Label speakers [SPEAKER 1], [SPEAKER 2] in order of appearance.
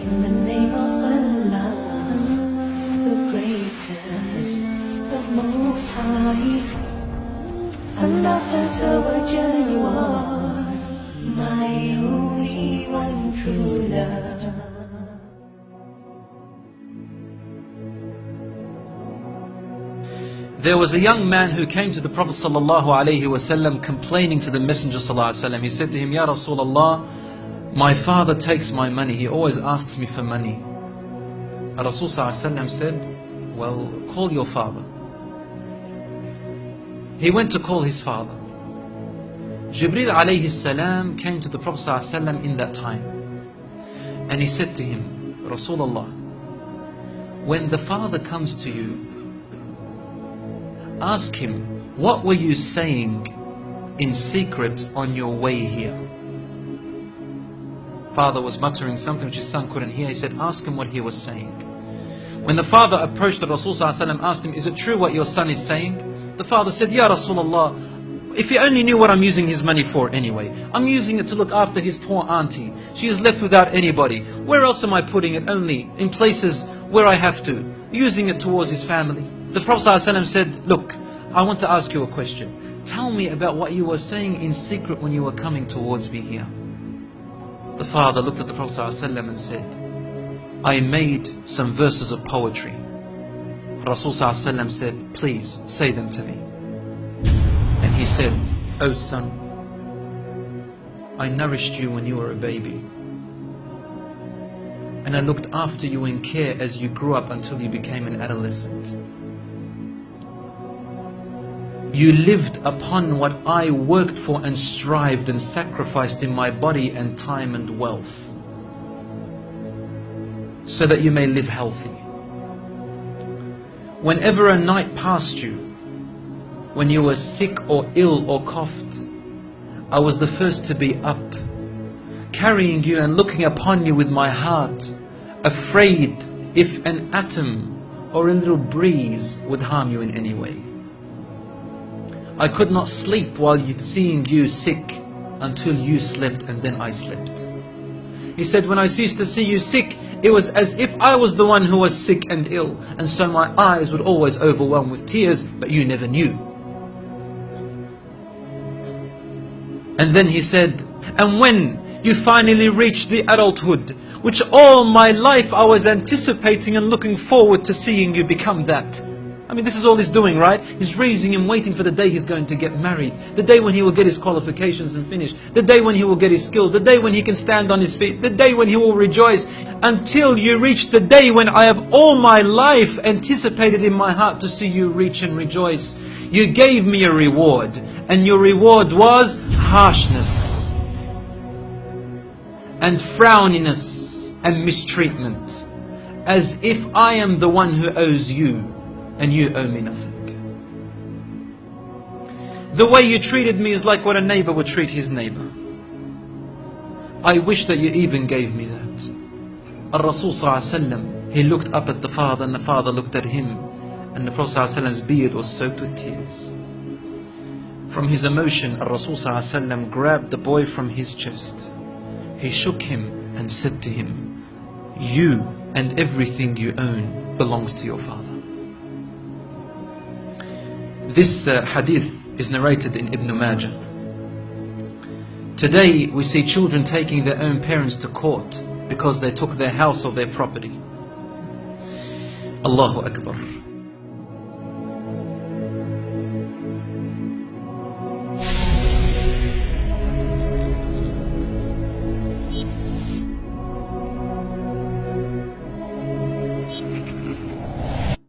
[SPEAKER 1] In the name of Allah, the greatest, the most high. Allah Azza wa Jalla, you are my only one true love.
[SPEAKER 2] There was a young man who came to the Prophet ﷺ complaining to the Messenger ﷺ. He said to him, Ya Rasulullah, my father takes my money. He always asks me for money. Rasul ﷺ said, well, call your father. He went to call his father. Jibreel alayhi salam came to the Prophet ﷺ in that time. And he said to him, Rasulullah, when the father comes to you, ask him, what were you saying in secret on your way here? Father was muttering something which his son couldn't hear. He said, ask him what he was saying. When the father approached the Rasul ﷺ, asked him, is it true what your son is saying? The father said, Ya Rasulullah, if he only knew what I'm using his money for anyway. I'm using it to look after his poor auntie. She is left without anybody. Where else am I putting it? Only in places where I have to. Using it towards his family. The Prophet ﷺ said, look, I want to ask you a question. Tell me about what you were saying in secret when you were coming towards me here. The father looked at the Prophet ﷺ and said, I made some verses of poetry. Rasul ﷺ said, please say them to me. And he said, oh son, I nourished you when you were a baby. And I looked after you in care as you grew up until you became an adolescent. You lived upon what I worked for and strived and sacrificed in my body and time and wealth, so that you may live healthy. Whenever a night passed you, when you were sick or ill or coughed, I was the first to be up, carrying you and looking upon you with my heart, afraid if an atom or a little breeze would harm you in any way. I could not sleep while seeing you sick until you slept and then I slept. He said, when I ceased to see you sick, it was as if I was the one who was sick and ill, and so my eyes would always overwhelm with tears, but you never knew. And then he said, and when you finally reached the adulthood, which all my life I was anticipating and looking forward to seeing you become that. I mean, this is all he's doing, right? He's raising him, waiting for the day he's going to get married, the day when he will get his qualifications and finish, the day when he will get his skill, the day when he can stand on his feet, the day when he will rejoice, until you reach the day when I have all my life anticipated in my heart to see you reach and rejoice. You gave me a reward, and your reward was harshness and frowniness and mistreatment, as if I am the one who owes you and you owe me nothing. The way you treated me is like what a neighbor would treat his neighbor. I wish that you even gave me that. Rasul ﷺ, he looked up at the father and the father looked at him, and the Prophet ﷺ's beard was soaked with tears. From his emotion, Rasul ﷺ grabbed the boy from his chest. He shook him and said to him, you and everything you own belongs to your father. This hadith is narrated in Ibn Majah. Today we see children taking their own parents to court because they took their house or their property. Allahu Akbar.